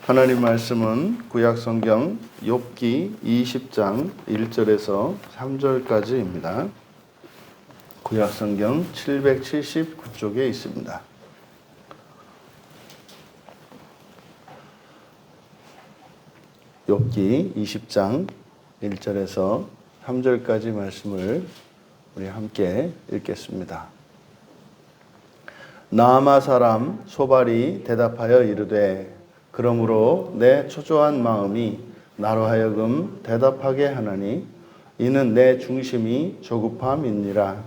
하나님 말씀은 구약성경 욥기 20장 1절에서 3절까지입니다. 구약성경 779쪽에 있습니다. 욥기 20장 1절에서 3절까지 말씀을 우리 함께 읽겠습니다. 나아마 사람 소발이 대답하여 이르되 그러므로 내 초조한 마음이 나로 하여금 대답하게 하나니 이는 내 중심이 조급함이니라.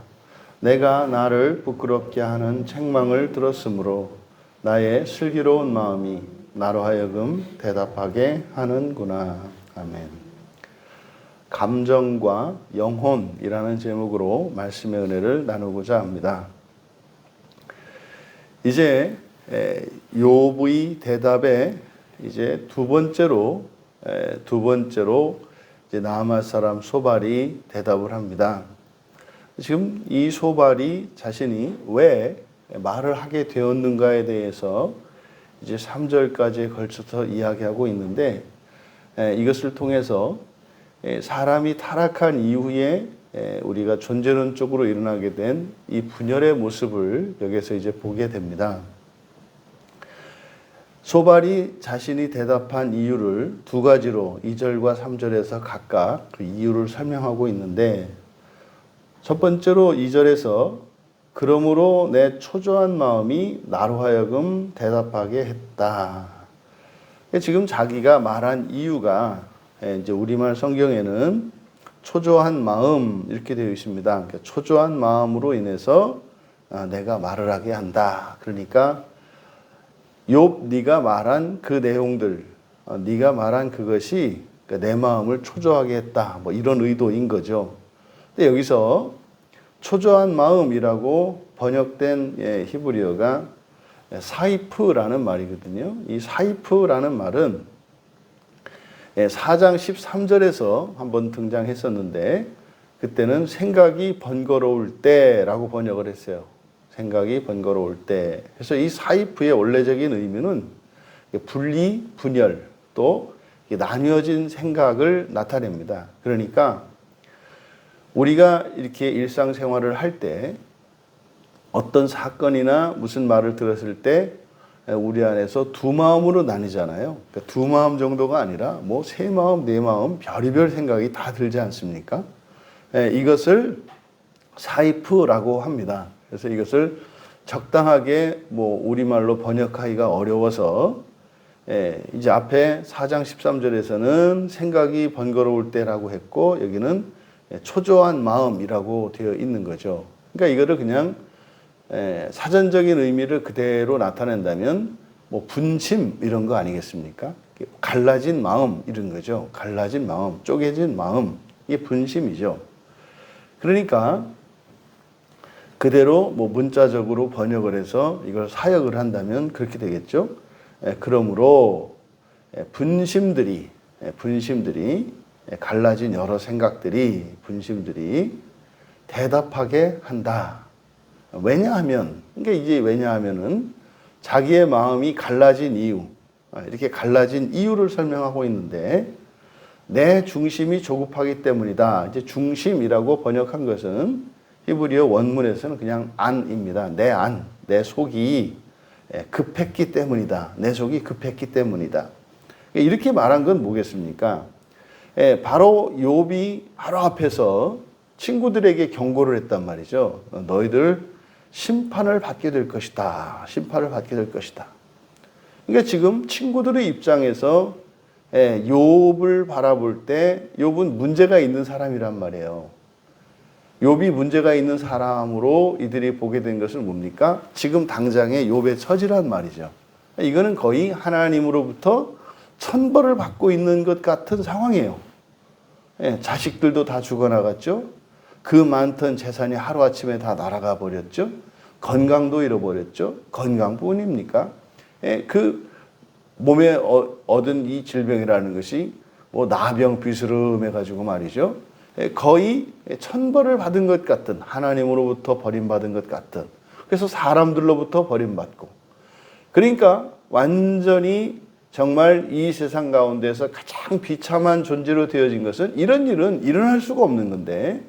내가 나를 부끄럽게 하는 책망을 들었으므로 나의 슬기로운 마음이 나로 하여금 대답하게 하는구나. 아멘. 감정과 영혼이라는 제목으로 말씀의 은혜를 나누고자 합니다. 이제 욥의 대답에 이제 두 번째로 이제 나아마 사람 소발이 대답을 합니다. 지금 이 소발이 자신이 왜 말을 하게 되었는가에 대해서 이제 3절까지에 걸쳐서 이야기하고 있는데, 이것을 통해서 사람이 타락한 이후에 우리가 존재론적으로 일어나게 된 이 분열의 모습을 여기서 이제 보게 됩니다. 소발이 자신이 대답한 이유를 두 가지로 2절과 3절에서 각각 그 이유를 설명하고 있는데, 첫 번째로 2절에서 그러므로 내 초조한 마음이 나로 하여금 대답하게 했다. 지금 자기가 말한 이유가 이제 우리말 성경에는 초조한 마음 이렇게 되어 있습니다. 그러니까 초조한 마음으로 인해서 내가 말을 하게 한다. 그러니까 욥 네가 말한 그 내용들, 네가 말한 그것이 내 마음을 초조하게 했다. 뭐 이런 의도인 거죠. 근데 여기서 초조한 마음이라고 번역된 히브리어가 사이프라는 말이거든요. 이 사이프라는 말은 4장 13절에서 한번 등장했었는데, 그때는 생각이 번거로울 때라고 번역을 했어요. 생각이 번거로울 때. 그래서 이 사이프의 원래적인 의미는 분리, 분열, 또 나뉘어진 생각을 나타냅니다. 그러니까 우리가 이렇게 일상생활을 할 때 어떤 사건이나 무슨 말을 들었을 때 우리 안에서 두 마음으로 나뉘잖아요. 그러니까 두 마음 정도가 아니라 뭐 세 마음, 네 마음, 별의별 생각이 다 들지 않습니까? 이것을 사이프라고 합니다. 그래서 이것을 적당하게 뭐 우리말로 번역하기가 어려워서 이제 앞에 4장 13절에서는 생각이 번거로울 때라고 했고, 여기는 초조한 마음이라고 되어 있는 거죠. 그러니까 이거를 그냥 사전적인 의미를 그대로 나타낸다면 뭐 분심 이런 거 아니겠습니까? 갈라진 마음 이런 거죠. 갈라진 마음, 쪼개진 마음, 이게 분심이죠. 그러니까 그대로 뭐 문자적으로 번역을 해서 이걸 사역을 한다면 그렇게 되겠죠. 그러므로 분심들이 갈라진 여러 생각들이, 분심들이 대답하게 한다. 왜냐하면, 그러니까 이제 왜냐하면은 자기의 마음이 갈라진 이유, 이렇게 갈라진 이유를 설명하고 있는데, 내 중심이 조급하기 때문이다. 이제 중심이라고 번역한 것은 히브리어 원문에서는 그냥 안입니다. 내 안, 내 속이 급했기 때문이다. 내 속이 급했기 때문이다. 이렇게 말한 건 뭐겠습니까? 바로 욥이 바로 앞에서 친구들에게 경고를 했단 말이죠. 너희들 심판을 받게 될 것이다. 심판을 받게 될 것이다. 그러니까 지금 친구들의 입장에서 욥을 바라볼 때 욥은 문제가 있는 사람이란 말이에요. 욥이 문제가 있는 사람으로 이들이 보게 된 것은 뭡니까? 지금 당장의 욥의 처지란 말이죠. 이거는 거의 하나님으로부터 천벌을 받고 있는 것 같은 상황이에요. 자식들도 다 죽어나갔죠. 그 많던 재산이 하루아침에 다 날아가 버렸죠. 건강도 잃어버렸죠. 건강뿐입니까? 그 몸에 얻은 이 질병이라는 것이 뭐 나병 비스름해가지고 말이죠. 거의 천벌을 받은 것 같은, 하나님으로부터 버림받은 것 같은, 그래서 사람들로부터 버림받고, 그러니까 완전히 정말 이 세상 가운데서 가장 비참한 존재로 되어진 것은 이런 일은 일어날 수가 없는 건데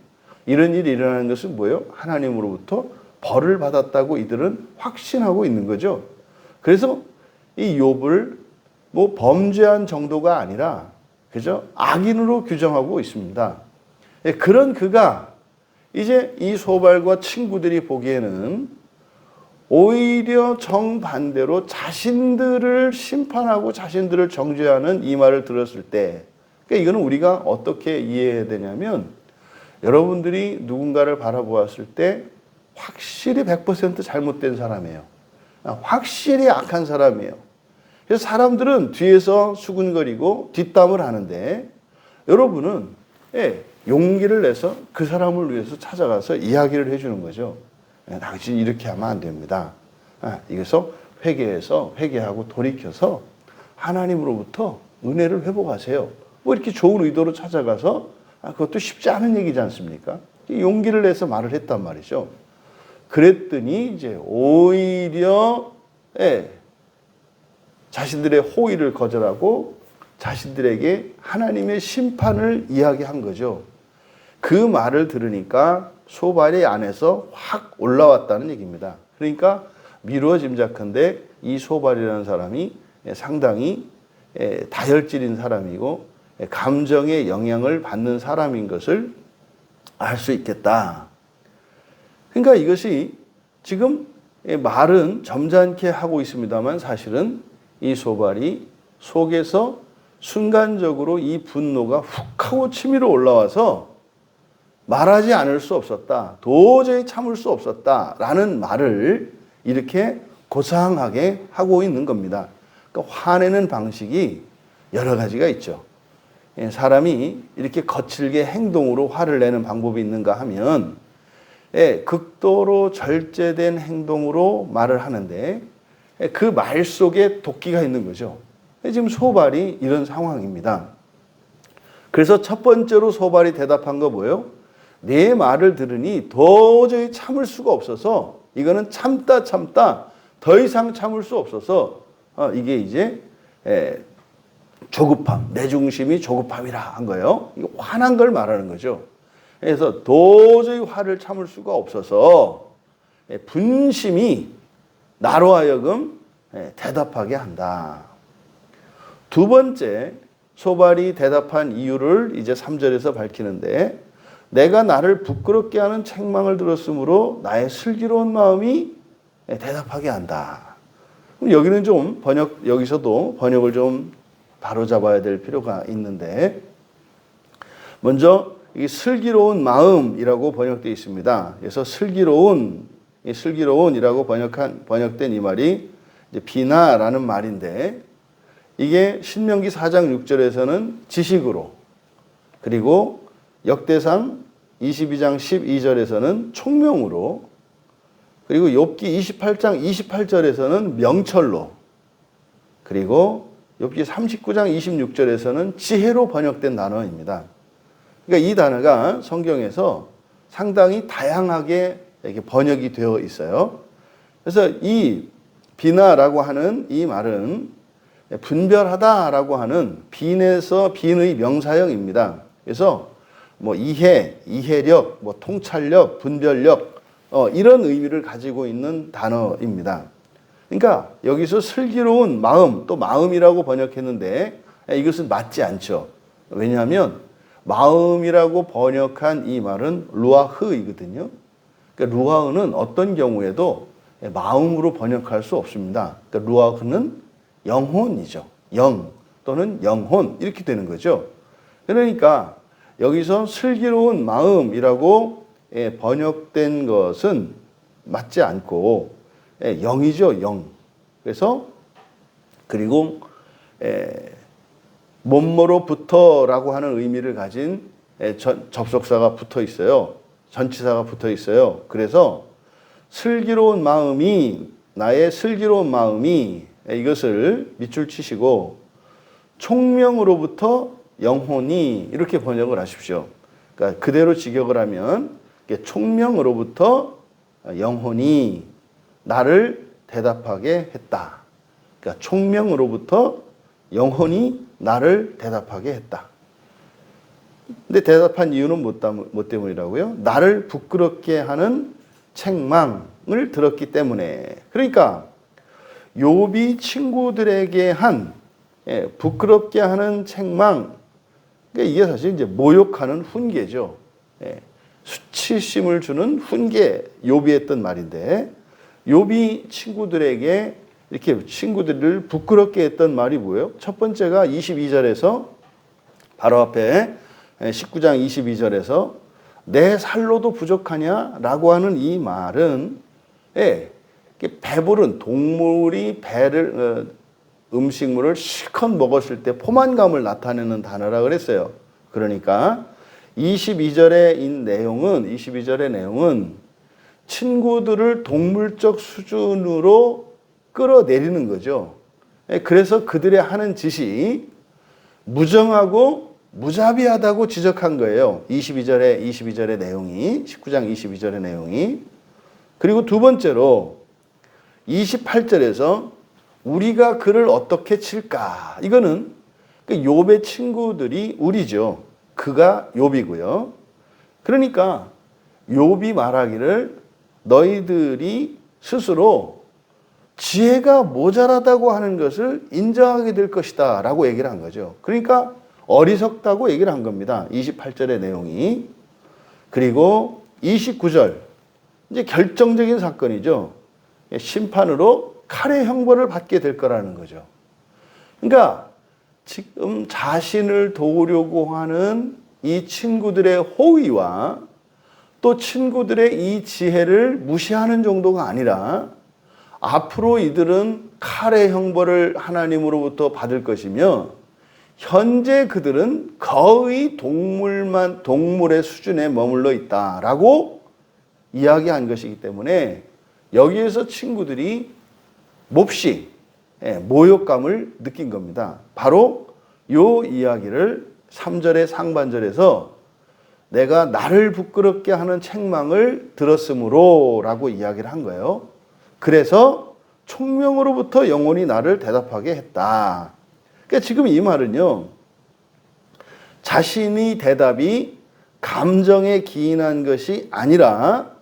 이런 일이 일어나는 것은 뭐예요? 하나님으로부터 벌을 받았다고 이들은 확신하고 있는 거죠. 그래서 이 욥을 뭐 범죄한 정도가 아니라 그죠? 악인으로 규정하고 있습니다. 그런 그가 이제 이 소발과 친구들이 보기에는 오히려 정반대로 자신들을 심판하고 자신들을 정죄하는 이 말을 들었을 때, 그러니까 이거는 우리가 어떻게 이해해야 되냐면, 여러분들이 누군가를 바라보았을 때 확실히 100% 잘못된 사람이에요. 확실히 악한 사람이에요. 그래서 사람들은 뒤에서 수군거리고 뒷담을 하는데, 여러분은 용기를 내서 그 사람을 위해서 찾아가서 이야기를 해주는 거죠. 당신 이렇게 하면 안 됩니다. 이래서 회개하고 돌이켜서 하나님으로부터 은혜를 회복하세요. 뭐 이렇게 좋은 의도로 찾아가서 그것도 쉽지 않은 얘기지 않습니까? 용기를 내서 말을 했단 말이죠. 그랬더니 이제 오히려 자신들의 호의를 거절하고 자신들에게 하나님의 심판을 이야기한 거죠. 그 말을 들으니까 소발의 안에서 확 올라왔다는 얘기입니다. 그러니까 미루어 짐작컨대 이 소발이라는 사람이 상당히 다혈질인 사람이고 감정의 영향을 받는 사람인 것을 알 수 있겠다. 그러니까 이것이 지금 말은 점잖게 하고 있습니다만 사실은 이 소발이 속에서 순간적으로 이 분노가 훅 하고 치밀어 올라와서 말하지 않을 수 없었다. 도저히 참을 수 없었다. 라는 말을 이렇게 고상하게 하고 있는 겁니다. 그러니까 화내는 방식이 여러 가지가 있죠. 사람이 이렇게 거칠게 행동으로 화를 내는 방법이 있는가 하면 극도로 절제된 행동으로 말을 하는데 그 말 속에 도끼가 있는 거죠. 지금 소발이 이런 상황입니다. 그래서 첫 번째로 소발이 대답한 거 뭐예요? 내 말을 들으니 도저히 참을 수가 없어서 이거는 참다 더 이상 참을 수 없어서 이게 이제 조급함, 내 중심이 조급함이라 한 거예요. 이거 화난 걸 말하는 거죠. 그래서 도저히 화를 참을 수가 없어서 분심이 나로 하여금 대답하게 한다. 두 번째 소발이 대답한 이유를 이제 3절에서 밝히는데 내가 나를 부끄럽게 하는 책망을 들었으므로 나의 슬기로운 마음이 대답하게 한다. 여기는 좀 여기서도 번역을 좀 바로잡아야 될 필요가 있는데 먼저 이 슬기로운 마음이라고 번역되어 있습니다. 그래서 슬기로운이라고 번역된 이 말이 이제 비나라는 말인데 이게 신명기 4장 6절에서는 지식으로 그리고 역대상 22장 12절에서는 총명으로 그리고 욥기 28장 28절에서는 명철로 그리고 욥기 39장 26절에서는 지혜로 번역된 단어입니다. 그러니까 이 단어가 성경에서 상당히 다양하게 이렇게 번역이 되어 있어요. 그래서 이 비나라고 하는 이 말은 분별하다라고 하는 빈의 명사형입니다. 그래서 뭐 이해력, 뭐 통찰력, 분별력 이런 의미를 가지고 있는 단어입니다. 그러니까 여기서 슬기로운 마음, 또 마음이라고 번역했는데 이것은 맞지 않죠. 왜냐하면 마음이라고 번역한 이 말은 루아흐이거든요. 그러니까 루아흐는 어떤 경우에도 마음으로 번역할 수 없습니다. 그러니까 루아흐는 영혼이죠. 영 또는 영혼 이렇게 되는 거죠. 그러니까 여기서 슬기로운 마음이라고 번역된 것은 맞지 않고 영이죠, 영. 그래서 그리고 뭐뭐로부터라고 하는 의미를 가진 접속사가 붙어 있어요. 전치사가 붙어 있어요. 그래서 슬기로운 마음이 나의 슬기로운 마음이 이것을 밑줄 치시고 총명으로부터 영혼이 이렇게 번역을 하십시오. 그러니까 그대로 직역을 하면 총명으로부터 영혼이 나를 대답하게 했다. 그러니까 총명으로부터 영혼이 나를 대답하게 했다. 근데 대답한 이유는 뭐 때문이라고요? 나를 부끄럽게 하는 책망을 들었기 때문에. 그러니까 욥이 친구들에게 한 부끄럽게 하는 책망, 그러니까 이게 사실 이제 모욕하는 훈계죠. 수치심을 주는 훈계, 욥이 했던 말인데, 욥이 친구들에게 이렇게 친구들을 부끄럽게 했던 말이 뭐예요? 첫 번째가 22절에서 바로 앞에 19장 22절에서 내 살로도 부족하냐라고 하는 이 말은 배부른 동물이 음식물을 실컷 먹었을 때 포만감을 나타내는 단어라 그랬어요. 그러니까 22절의 내용은 친구들을 동물적 수준으로 끌어내리는 거죠. 그래서 그들의 하는 짓이 무정하고 무자비하다고 지적한 거예요. 22절의 내용이, 19장 22절의 내용이. 그리고 두 번째로 28절에서 우리가 그를 어떻게 칠까? 이거는 욥의 친구들이 우리죠. 그가 욥이고요. 그러니까 욥이 말하기를 너희들이 스스로 지혜가 모자라다고 하는 것을 인정하게 될 것이다 라고 얘기를 한 거죠. 그러니까 어리석다고 얘기를 한 겁니다. 28절의 내용이. 그리고 29절, 이제 결정적인 사건이죠. 심판으로 칼의 형벌을 받게 될 거라는 거죠. 그러니까 지금 자신을 도우려고 하는 이 친구들의 호의와 또 친구들의 이 지혜를 무시하는 정도가 아니라 앞으로 이들은 칼의 형벌을 하나님으로부터 받을 것이며 현재 그들은 거의 동물의 수준에 머물러 있다라고 이야기한 것이기 때문에 여기에서 친구들이 몹시 모욕감을 느낀 겁니다. 바로 이 이야기를 3절의 상반절에서 내가 나를 부끄럽게 하는 책망을 들었으므로 라고 이야기를 한 거예요. 그래서 총명으로부터 영혼이 나를 대답하게 했다. 그러니까 지금 이 말은요, 자신의 대답이 감정에 기인한 것이 아니라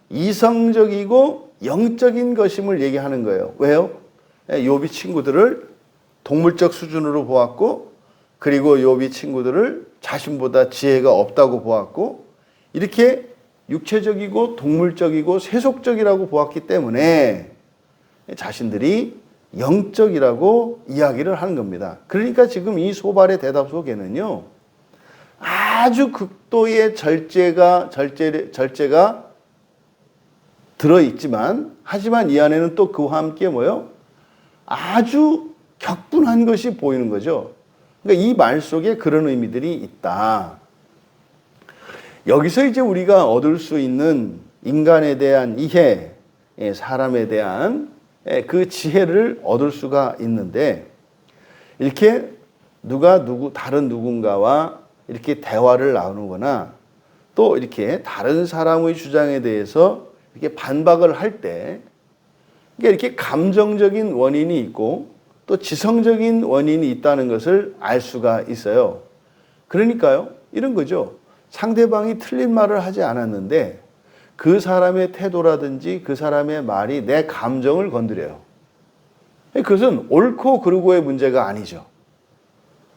이성적이고 영적인 것임을 얘기하는 거예요. 왜요? 욥이 친구들을 동물적 수준으로 보았고, 그리고 욥이 친구들을 자신보다 지혜가 없다고 보았고, 이렇게 육체적이고 동물적이고 세속적이라고 보았기 때문에 자신들이 영적이라고 이야기를 하는 겁니다. 그러니까 지금 이 소발의 대답 속에는요, 아주 극도의 절제가 들어있지만, 하지만 이 안에는 또 그와 함께 뭐요? 아주 격분한 것이 보이는 거죠. 그러니까 이 말 속에 그런 의미들이 있다. 여기서 이제 우리가 얻을 수 있는 인간에 대한 이해, 사람에 대한 그 지혜를 얻을 수가 있는데, 이렇게 다른 누군가와 이렇게 대화를 나누거나 또 이렇게 다른 사람의 주장에 대해서 이렇게 반박을 할 때, 이렇게 감정적인 원인이 있고 또 지성적인 원인이 있다는 것을 알 수가 있어요. 그러니까요, 이런 거죠. 상대방이 틀린 말을 하지 않았는데 그 사람의 태도라든지 그 사람의 말이 내 감정을 건드려요. 그것은 옳고 그르고의 문제가 아니죠.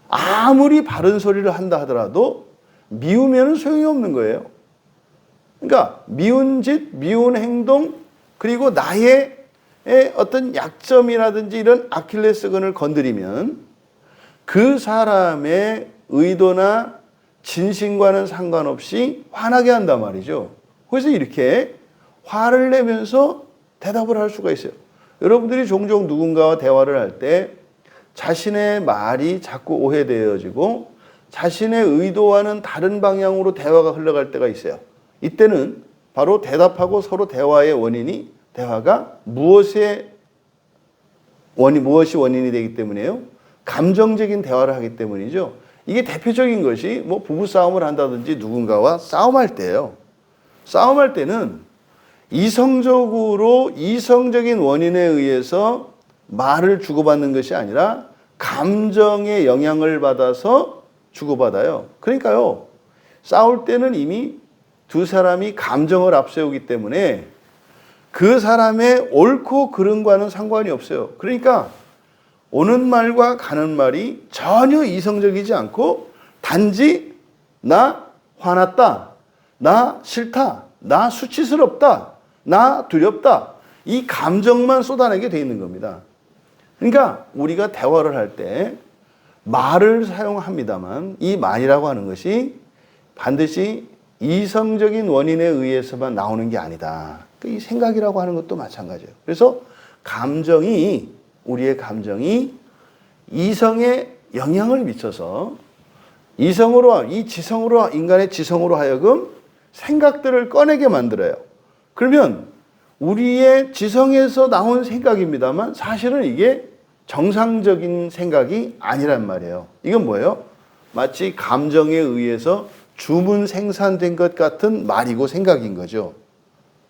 아무리 바른 소리를 한다 하더라도 미우면 소용이 없는 거예요. 그러니까 미운 짓, 미운 행동, 그리고 나의 어떤 약점이라든지 이런 아킬레스건을 건드리면 그 사람의 의도나 진심과는 상관없이 화나게 한단 말이죠. 그래서 이렇게 화를 내면서 대답을 할 수가 있어요. 여러분들이 종종 누군가와 대화를 할 때 자신의 말이 자꾸 오해되어지고 자신의 의도와는 다른 방향으로 대화가 흘러갈 때가 있어요. 이때는 바로 대답하고 서로 대화의 원인이, 대화가 무엇이 원인이 되기 때문에요? 감정적인 대화를 하기 때문이죠. 이게 대표적인 것이 뭐 부부싸움을 한다든지 누군가와 싸움할 때예요. 싸움할 때는 이성적인 원인에 의해서 말을 주고받는 것이 아니라 감정의 영향을 받아서 주고받아요. 그러니까요, 싸울 때는 이미 두 사람이 감정을 앞세우기 때문에 그 사람의 옳고 그름과는 상관이 없어요. 그러니까 오는 말과 가는 말이 전혀 이성적이지 않고 단지 나 화났다, 나 싫다, 나 수치스럽다, 나 두렵다, 이 감정만 쏟아내게 돼 있는 겁니다. 그러니까 우리가 대화를 할 때 말을 사용합니다만 이 말이라고 하는 것이 반드시 이성적인 원인에 의해서만 나오는 게 아니다. 이 생각이라고 하는 것도 마찬가지예요. 그래서 우리의 감정이 이성에 영향을 미쳐서 인간의 지성으로 하여금 생각들을 꺼내게 만들어요. 그러면 우리의 지성에서 나온 생각입니다만 사실은 이게 정상적인 생각이 아니란 말이에요. 이건 뭐예요? 마치 감정에 의해서 주문 생산된 것 같은 말이고 생각인 거죠.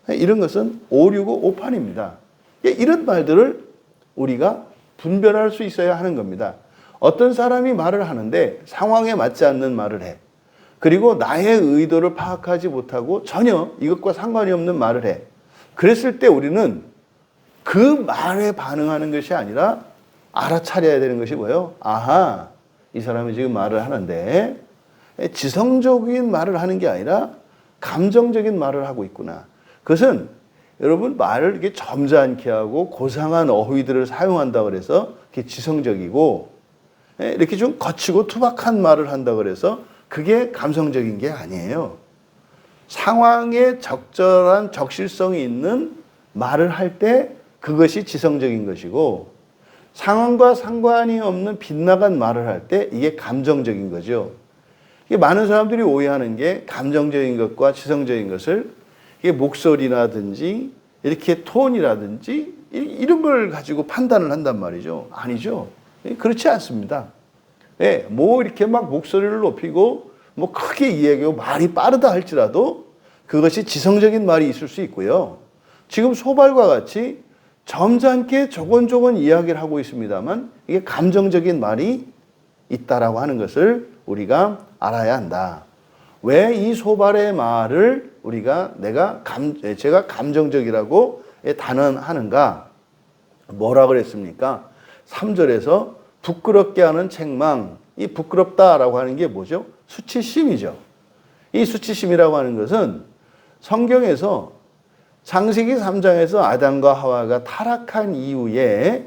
이런 것은 오류고 오판입니다. 이런 말들을 우리가 분별할 수 있어야 하는 겁니다. 어떤 사람이 말을 하는데 상황에 맞지 않는 말을 해. 그리고 나의 의도를 파악하지 못하고 전혀 이것과 상관이 없는 말을 해. 그랬을 때 우리는 그 말에 반응하는 것이 아니라 알아차려야 되는 것이 뭐예요? 아하, 이 사람이 지금 말을 하는데 지성적인 말을 하는 게 아니라 감정적인 말을 하고 있구나. 그것은 여러분 말을 이렇게 점잖게 하고 고상한 어휘들을 사용한다 그래서 그게 지성적이고 이렇게 좀 거치고 투박한 말을 한다 그래서 그게 감성적인 게 아니에요. 상황에 적절한 적실성이 있는 말을 할 때 그것이 지성적인 것이고 상황과 상관이 없는 빗나간 말을 할 때 이게 감정적인 거죠. 이게 많은 사람들이 오해하는 게 감정적인 것과 지성적인 것을 이게 목소리라든지 이렇게 톤이라든지 이런 걸 가지고 판단을 한단 말이죠. 아니죠. 그렇지 않습니다. 뭐 이렇게 막 목소리를 높이고 뭐 크게 이야기하고 말이 빠르다 할지라도 그것이 지성적인 말이 있을 수 있고요. 지금 소발과 같이 점잖게 조곤조곤 이야기를 하고 있습니다만 이게 감정적인 말이 있다라고 하는 것을 우리가 알아야 한다. 왜 이 소발의 말을 제가 감정적이라고 단언하는가? 뭐라 그랬습니까? 3절에서 부끄럽게 하는 책망, 이 부끄럽다라고 하는 게 뭐죠? 수치심이죠. 이 수치심이라고 하는 것은 성경에서 창세기 3장에서 아담과 하와가 타락한 이후에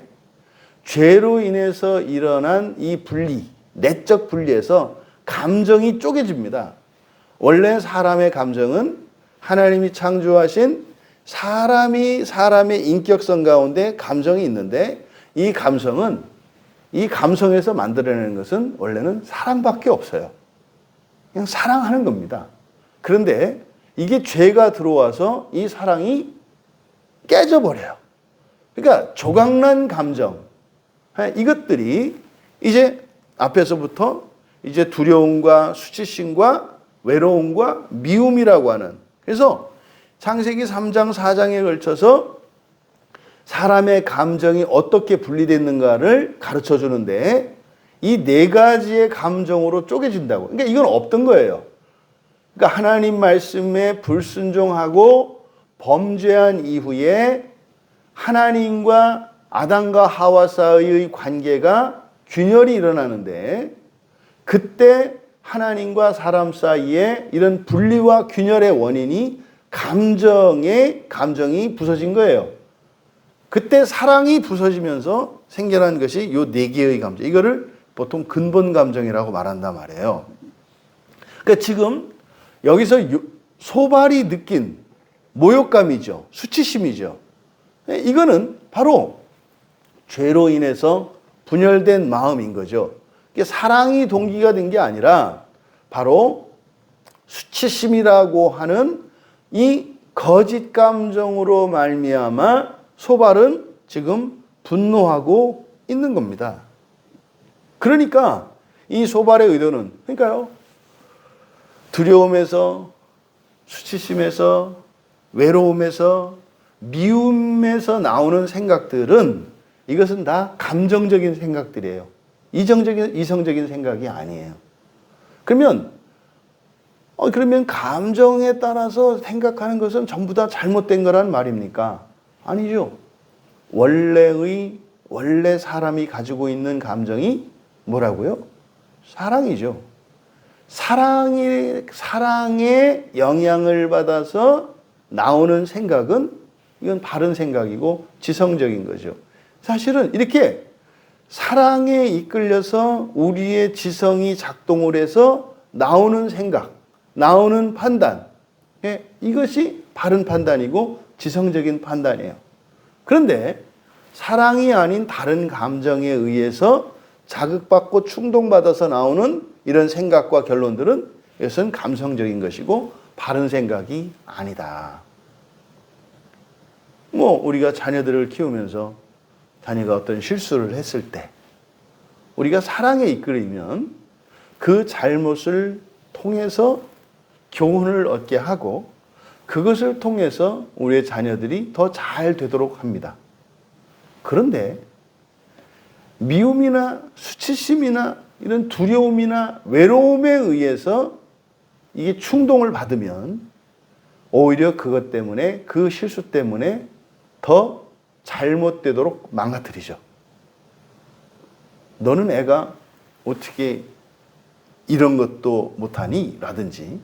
죄로 인해서 일어난 이 분리, 내적 분리에서 감정이 쪼개집니다. 원래 사람의 감정은 하나님이 창조하신 사람의 인격성 가운데 감정이 있는데 이 감성에서 만들어내는 것은 원래는 사랑밖에 없어요. 그냥 사랑하는 겁니다. 그런데 이게 죄가 들어와서 이 사랑이 깨져버려요. 그러니까 조각난 감정, 이것들이 이제 앞에서부터 이제 두려움과 수치심과 외로움과 미움이라고 하는, 그래서 창세기 3장 4장에 걸쳐서 사람의 감정이 어떻게 분리됐는가를 가르쳐 주는데 이 네 가지의 감정으로 쪼개진다고. 그러니까 이건 없던 거예요. 그러니까 하나님 말씀에 불순종하고 범죄한 이후에 하나님과 아담과 하와 사이의 관계가 균열이 일어나는데 그때 하나님과 사람 사이에 이런 분리와 균열의 원인이 감정이 부서진 거예요. 그때 사랑이 부서지면서 생겨난 것이 이 네 개의 감정. 이거를 보통 근본 감정이라고 말한단 말이에요. 그러니까 지금 여기서 소발이 느낀 모욕감이죠. 수치심이죠. 이거는 바로 죄로 인해서 분열된 마음인 거죠. 사랑이 동기가 된 게 아니라 바로 수치심이라고 하는 이 거짓 감정으로 말미암아 소발은 지금 분노하고 있는 겁니다. 그러니까 이 소발의 의도는, 그러니까요, 두려움에서, 수치심에서, 외로움에서, 미움에서 나오는 생각들은 이것은 다 감정적인 생각들이에요. 이성적인 생각이 아니에요. 그러면 감정에 따라서 생각하는 것은 전부 다 잘못된 거란 말입니까? 아니죠. 원래 사람이 가지고 있는 감정이 뭐라고요? 사랑이죠. 사랑의 영향을 받아서 나오는 생각은 이건 바른 생각이고 지성적인 거죠. 사실은 이렇게 사랑에 이끌려서 우리의 지성이 작동을 해서 나오는 생각, 나오는 판단, 이것이 바른 판단이고 지성적인 판단이에요. 그런데 사랑이 아닌 다른 감정에 의해서 자극받고 충동받아서 나오는 이런 생각과 결론들은 이것은 감성적인 것이고 바른 생각이 아니다. 우리가 자녀들을 키우면서 자녀가 어떤 실수를 했을 때 우리가 사랑에 이끌리면 그 잘못을 통해서 교훈을 얻게 하고 그것을 통해서 우리의 자녀들이 더 잘 되도록 합니다. 그런데 미움이나 수치심이나 이런 두려움이나 외로움에 의해서 이게 충동을 받으면 오히려 그것 때문에 그 실수 때문에 더 잘못되도록 망가뜨리죠. 너는 애가 어떻게 이런 것도 못하니? 라든지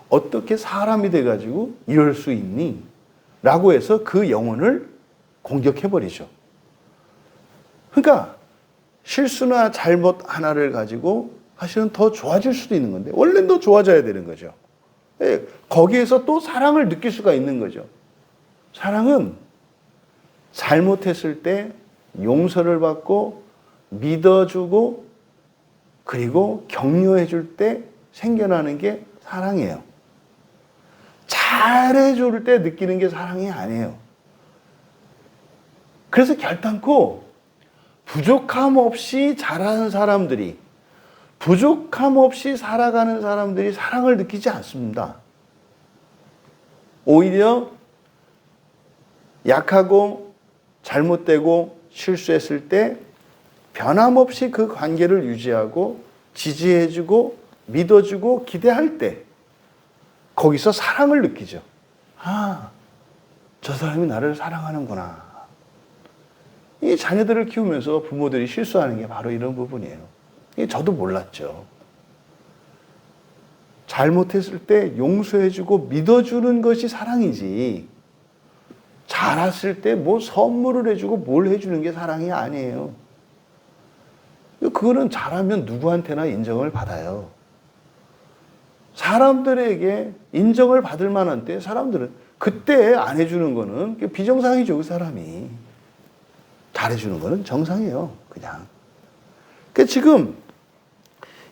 어떻게 사람이 돼가지고 이럴 수 있니? 라고 해서 그 영혼을 공격해버리죠. 그러니까 실수나 잘못 하나를 가지고 사실은 더 좋아질 수도 있는 건데 원래는 더 좋아져야 되는 거죠. 거기에서 또 사랑을 느낄 수가 있는 거죠. 사랑은 잘못했을 때 용서를 받고 믿어주고 그리고 격려해 줄 때 생겨나는 게 사랑이에요. 잘해줄 때 느끼는 게 사랑이 아니에요. 그래서 결단코 부족함 없이 잘하는 사람들이, 부족함 없이 살아가는 사람들이 사랑을 느끼지 않습니다. 오히려 약하고 잘못되고 실수했을 때 변함없이 그 관계를 유지하고 지지해주고 믿어주고 기대할 때 거기서 사랑을 느끼죠. 저 사람이 나를 사랑하는구나. 이 자녀들을 키우면서 부모들이 실수하는 게 바로 이런 부분이에요. 저도 몰랐죠. 잘못했을 때 용서해주고 믿어주는 것이 사랑이지. 잘했을 때 뭐 선물을 해주고 뭘 해주는 게 사랑이 아니에요. 그거는 잘하면 누구한테나 인정을 받아요. 사람들에게 인정을 받을 만한 때 사람들은 그때 안 해주는 거는 비정상이죠. 그 사람이. 잘해주는 거는 정상이에요. 그냥. 그러니까 지금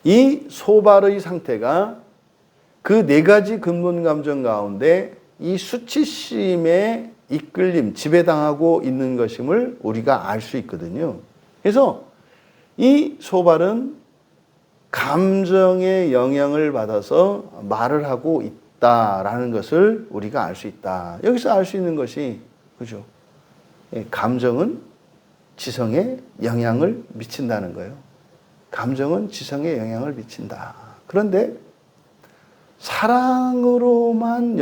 이 소발의 상태가 그 네 가지 근본 감정 가운데 이 수치심에 이끌림, 지배당하고 있는 것임을 우리가 알 수 있거든요. 그래서 이 소발은 감정의 영향을 받아서 말을 하고 있다라는 것을 우리가 알 수 있다. 여기서 알 수 있는 것이 그죠? 감정은 지성에 영향을 미친다는 거예요. 감정은 지성에 영향을 미친다. 그런데 사랑으로만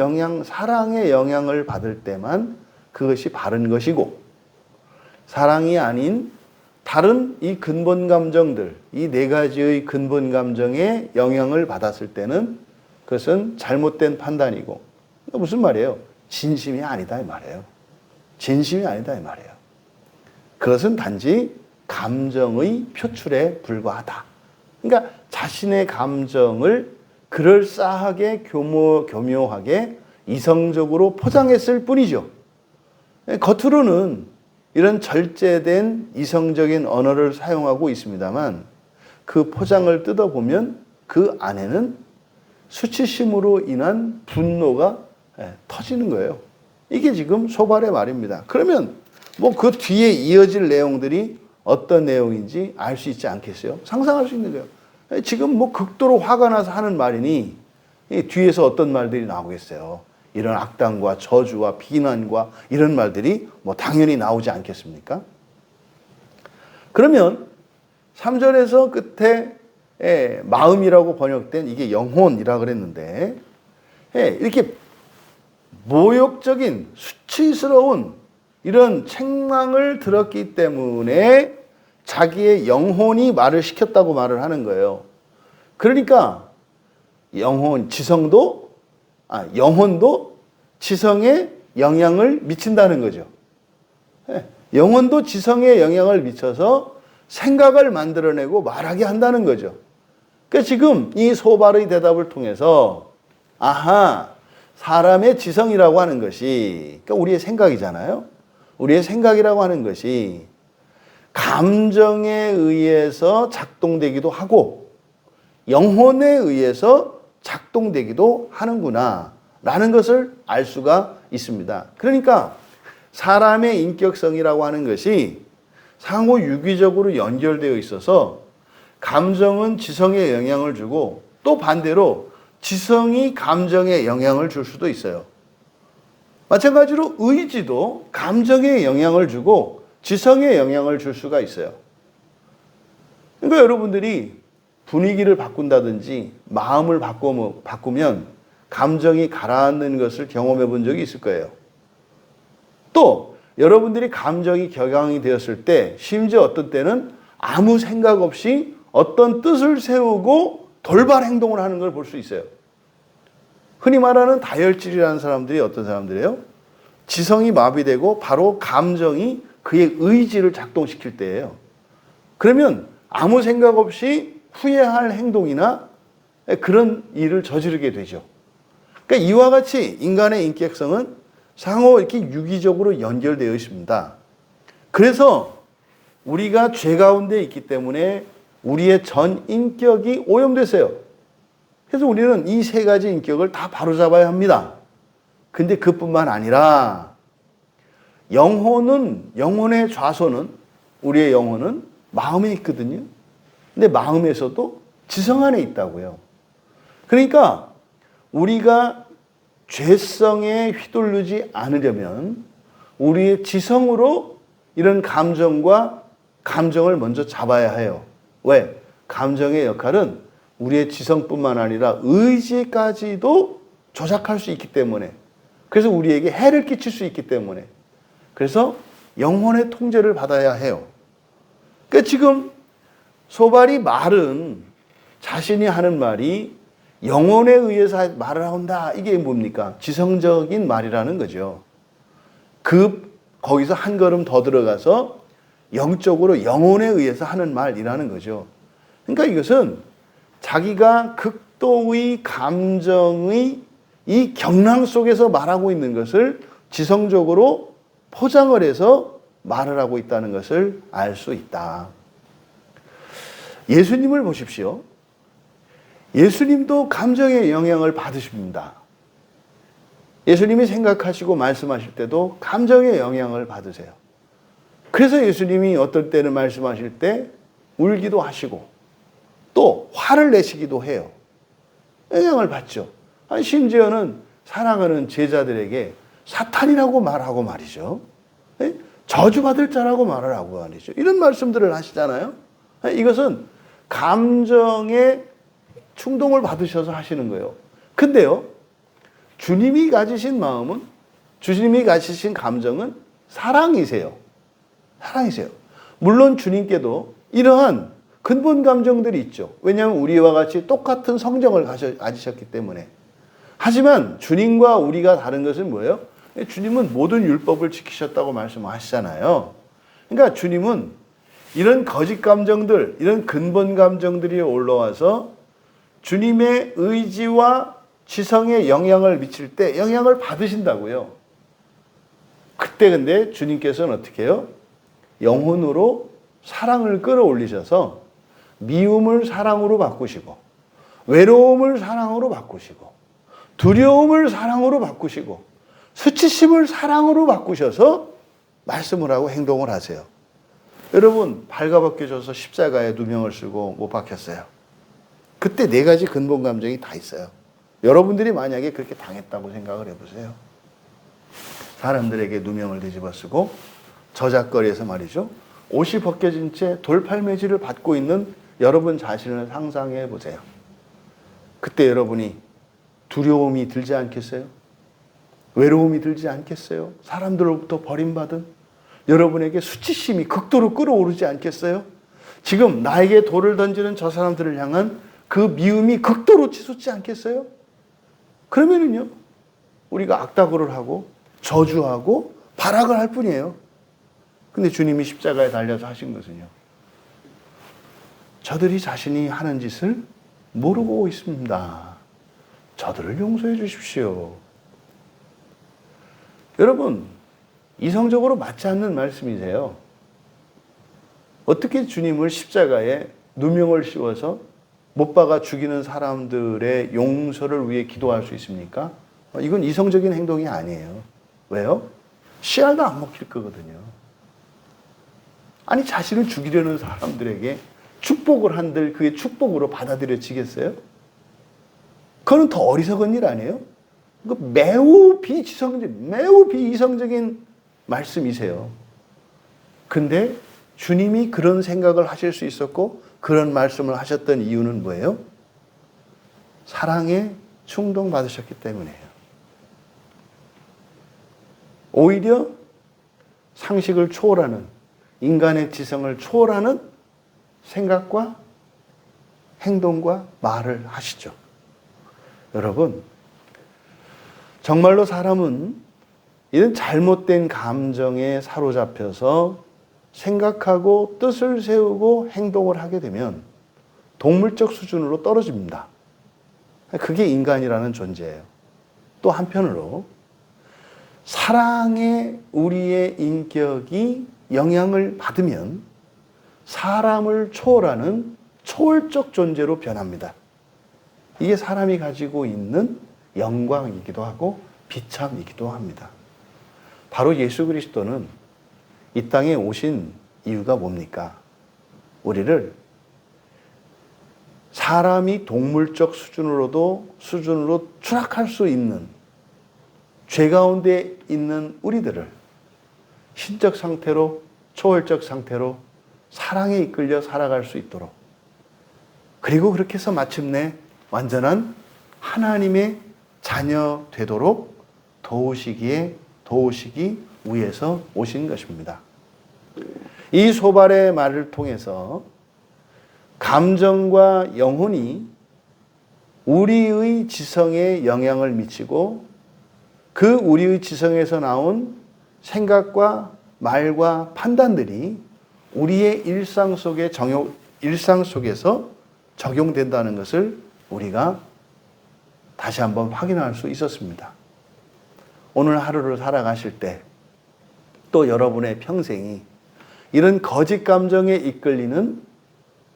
사랑의 영향을 받을 때만 그것이 바른 것이고 사랑이 아닌 다른 이 근본 감정들, 이 네 가지의 근본 감정에 영향을 받았을 때는 그것은 잘못된 판단이고 무슨 말이에요? 진심이 아니다 이 말이에요. 진심이 아니다 이 말이에요. 그것은 단지 감정의 표출에 불과하다. 그러니까 자신의 감정을 그럴싸하게 교묘하게 이성적으로 포장했을 뿐이죠. 겉으로는 이런 절제된 이성적인 언어를 사용하고 있습니다만 그 포장을 뜯어보면 그 안에는 수치심으로 인한 분노가 터지는 거예요. 이게 지금 소발의 말입니다. 그러면 그 뒤에 이어질 내용들이 어떤 내용인지 알 수 있지 않겠어요? 상상할 수 있는 거예요. 지금 극도로 화가 나서 하는 말이니 뒤에서 어떤 말들이 나오겠어요? 이런 악당과 저주와 비난과 이런 말들이 당연히 나오지 않겠습니까? 그러면 3절에서 끝에 마음이라고 번역된 이게 영혼이라 그랬는데 이렇게 모욕적인 수치스러운 이런 책망을 들었기 때문에 자기의 영혼이 말을 시켰다고 말을 하는 거예요. 그러니까 영혼도 지성에 영향을 미친다는 거죠. 영혼도 지성에 영향을 미쳐서 생각을 만들어내고 말하게 한다는 거죠. 그러니까 지금 이 소발의 대답을 통해서 사람의 지성이라고 하는 것이 그러니까 우리의 생각이잖아요. 우리의 생각이라고 하는 것이 감정에 의해서 작동되기도 하고 영혼에 의해서 작동되기도 하는구나 라는 것을 알 수가 있습니다. 그러니까 사람의 인격성이라고 하는 것이 상호 유기적으로 연결되어 있어서 감정은 지성에 영향을 주고 또 반대로 지성이 감정에 영향을 줄 수도 있어요. 마찬가지로 의지도 감정에 영향을 주고 지성에 영향을 줄 수가 있어요. 그러니까 여러분들이 분위기를 바꾼다든지 마음을 바꾸면 감정이 가라앉는 것을 경험해 본 적이 있을 거예요. 또 여러분들이 감정이 격양이 되었을 때 심지어 어떤 때는 아무 생각 없이 어떤 뜻을 세우고 돌발 행동을 하는 걸 볼 수 있어요. 흔히 말하는 다혈질이라는 사람들이 어떤 사람들이에요? 지성이 마비되고 바로 감정이 그의 의지를 작동시킬 때예요. 그러면 아무 생각 없이 후회할 행동이나 그런 일을 저지르게 되죠. 그러니까 이와 같이 인간의 인격성은 상호 이렇게 유기적으로 연결되어 있습니다. 그래서 우리가 죄 가운데 있기 때문에 우리의 전 인격이 오염됐어요. 그래서 우리는 이 세 가지 인격을 다 바로잡아야 합니다. 근데 그뿐만 아니라 영혼의 좌소는 우리의 영혼은 마음에 있거든요. 근데 마음에서도 지성 안에 있다고요. 그러니까 우리가 죄성에 휘둘르지 않으려면 우리의 지성으로 이런 감정을 먼저 잡아야 해요. 왜? 감정의 역할은 우리의 지성뿐만 아니라 의지까지도 조작할 수 있기 때문에 그래서 우리에게 해를 끼칠 수 있기 때문에 그래서 영혼의 통제를 받아야 해요. 그러니까 지금 소발이 말은 자신이 하는 말이 영혼에 의해서 말을 한다. 이게 뭡니까? 지성적인 말이라는 거죠. 거기서 한 걸음 더 들어가서 영적으로 영혼에 의해서 하는 말이라는 거죠. 그러니까 이것은 자기가 극도의 감정의 이 경랑 속에서 말하고 있는 것을 지성적으로 포장을 해서 말을 하고 있다는 것을 알 수 있다. 예수님을 보십시오. 예수님도 감정의 영향을 받으십니다. 예수님이 생각하시고 말씀하실 때도 감정의 영향을 받으세요. 그래서 예수님이 어떨 때는 말씀하실 때 울기도 하시고 또 화를 내시기도 해요. 영향을 받죠. 심지어는 사랑하는 제자들에게 사탄이라고 말하고 말이죠. 저주받을 자라고 말을 하고 말이죠. 이런 말씀들을 하시잖아요. 이것은 감정의 충동을 받으셔서 하시는 거예요. 근데요, 주님이 가지신 마음은, 주님이 가지신 감정은 사랑이세요. 사랑이세요. 물론 주님께도 이러한 근본 감정들이 있죠. 왜냐하면 우리와 같이 똑같은 성정을 가지셨기 때문에. 하지만 주님과 우리가 다른 것은 뭐예요? 주님은 모든 율법을 지키셨다고 말씀하시잖아요. 그러니까 주님은 이런 거짓 감정들, 이런 근본 감정들이 올라와서 주님의 의지와 지성에 영향을 미칠 때 영향을 받으신다고요. 그때 근데 주님께서는 어떻게 해요? 영혼으로 사랑을 끌어올리셔서 미움을 사랑으로 바꾸시고 외로움을 사랑으로 바꾸시고 두려움을 사랑으로 바꾸시고 수치심을 사랑으로 바꾸셔서 말씀을 하고 행동을 하세요. 여러분 발가벗겨져서 십자가에 누명을 쓰고 못 박혔어요. 그때 네 가지 근본 감정이 다 있어요. 여러분들이 만약에 그렇게 당했다고 생각을 해보세요. 사람들에게 누명을 뒤집어 쓰고 저작거리에서 말이죠. 옷이 벗겨진 채 돌팔매질을 받고 있는 여러분 자신을 상상해 보세요. 그때 여러분이 두려움이 들지 않겠어요? 외로움이 들지 않겠어요? 사람들로부터 버림받은 여러분에게 수치심이 극도로 끌어오르지 않겠어요? 지금 나에게 돌을 던지는 저 사람들을 향한 그 미움이 극도로 치솟지 않겠어요? 그러면은요, 우리가 악다구를 하고 저주하고 발악을 할 뿐이에요. 근데 주님이 십자가에 달려서 하신 것은요, 저들이 자신이 하는 짓을 모르고 있습니다. 저들을 용서해 주십시오. 여러분, 이성적으로 맞지 않는 말씀이세요. 어떻게 주님을 십자가에 누명을 씌워서 못 박아 죽이는 사람들의 용서를 위해 기도할 수 있습니까? 이건 이성적인 행동이 아니에요. 왜요? 씨알도 안 먹힐 거거든요. 아니, 자신을 죽이려는 사람들에게 축복을 한들 그게 축복으로 받아들여지겠어요? 그거는 더 어리석은 일 아니에요? 매우 비이성적인 말씀이세요. 근데 주님이 그런 생각을 하실 수 있었고 그런 말씀을 하셨던 이유는 뭐예요? 사랑에 충동받으셨기 때문이에요. 오히려 상식을 초월하는, 인간의 지성을 초월하는 생각과 행동과 말을 하시죠. 여러분, 정말로 사람은 이런 잘못된 감정에 사로잡혀서 생각하고 뜻을 세우고 행동을 하게 되면 동물적 수준으로 떨어집니다. 그게 인간이라는 존재예요. 또 한편으로 사랑에 우리의 인격이 영향을 받으면 사람을 초월하는 초월적 존재로 변합니다. 이게 사람이 가지고 있는 영광이기도 하고 비참이기도 합니다. 바로 예수 그리스도는 이 땅에 오신 이유가 뭡니까? 우리를 사람이 동물적 수준으로 추락할 수 있는 죄 가운데 있는 우리들을 신적 상태로, 초월적 상태로 사랑에 이끌려 살아갈 수 있도록, 그리고 그렇게 해서 마침내 완전한 하나님의 자녀 되도록 도우시기 위해서 오신 것입니다. 이 소발의 말을 통해서 감정과 영혼이 우리의 지성에 영향을 미치고 그 우리의 지성에서 나온 생각과 말과 판단들이 우리의 일상 속에서 적용된다는 것을 우리가 다시 한번 확인할 수 있었습니다. 오늘 하루를 살아가실 때 또 여러분의 평생이 이런 거짓 감정에 이끌리는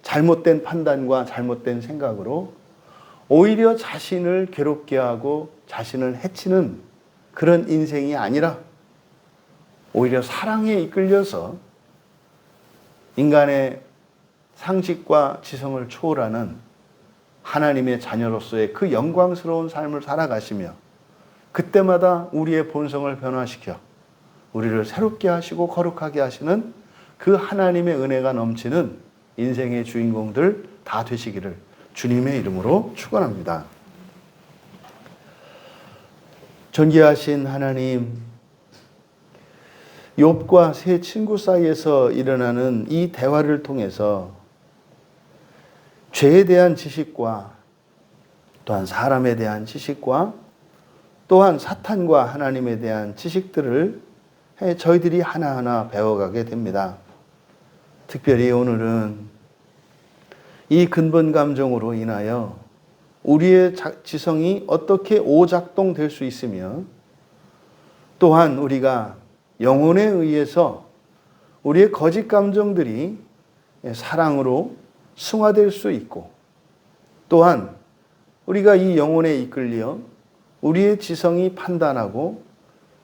잘못된 판단과 잘못된 생각으로 오히려 자신을 괴롭게 하고 자신을 해치는 그런 인생이 아니라 오히려 사랑에 이끌려서 인간의 상식과 지성을 초월하는 하나님의 자녀로서의 그 영광스러운 삶을 살아가시며 그때마다 우리의 본성을 변화시켜 우리를 새롭게 하시고 거룩하게 하시는 그 하나님의 은혜가 넘치는 인생의 주인공들 다 되시기를 주님의 이름으로 축원합니다. 존귀하신 하나님, 욥과 세 친구 사이에서 일어나는 이 대화를 통해서 죄에 대한 지식과 또한 사람에 대한 지식과 또한 사탄과 하나님에 대한 지식들을 저희들이 하나하나 배워가게 됩니다. 특별히 오늘은 이 근본 감정으로 인하여 우리의 지성이 어떻게 오작동될 수 있으며 또한 우리가 영혼에 의해서 우리의 거짓 감정들이 사랑으로 승화될 수 있고 또한 우리가 이 영혼에 이끌려 우리의 지성이 판단하고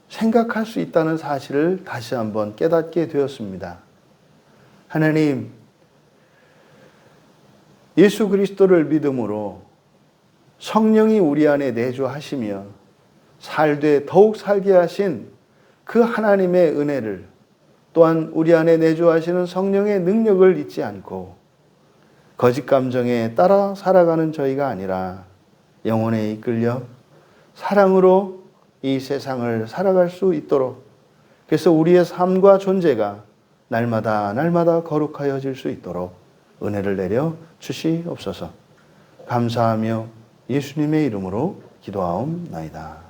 생각할 수 있다는 사실을 다시 한번 깨닫게 되었습니다. 하나님, 예수 그리스도를 믿음으로 성령이 우리 안에 내주하시며 더욱 살게 하신 그 하나님의 은혜를 또한 우리 안에 내주하시는 성령의 능력을 잊지 않고 거짓 감정에 따라 살아가는 저희가 아니라 영혼에 이끌려 사랑으로 이 세상을 살아갈 수 있도록, 그래서 우리의 삶과 존재가 날마다 거룩하여질 수 있도록 은혜를 내려 주시옵소서. 감사하며 예수님의 이름으로 기도하옵나이다.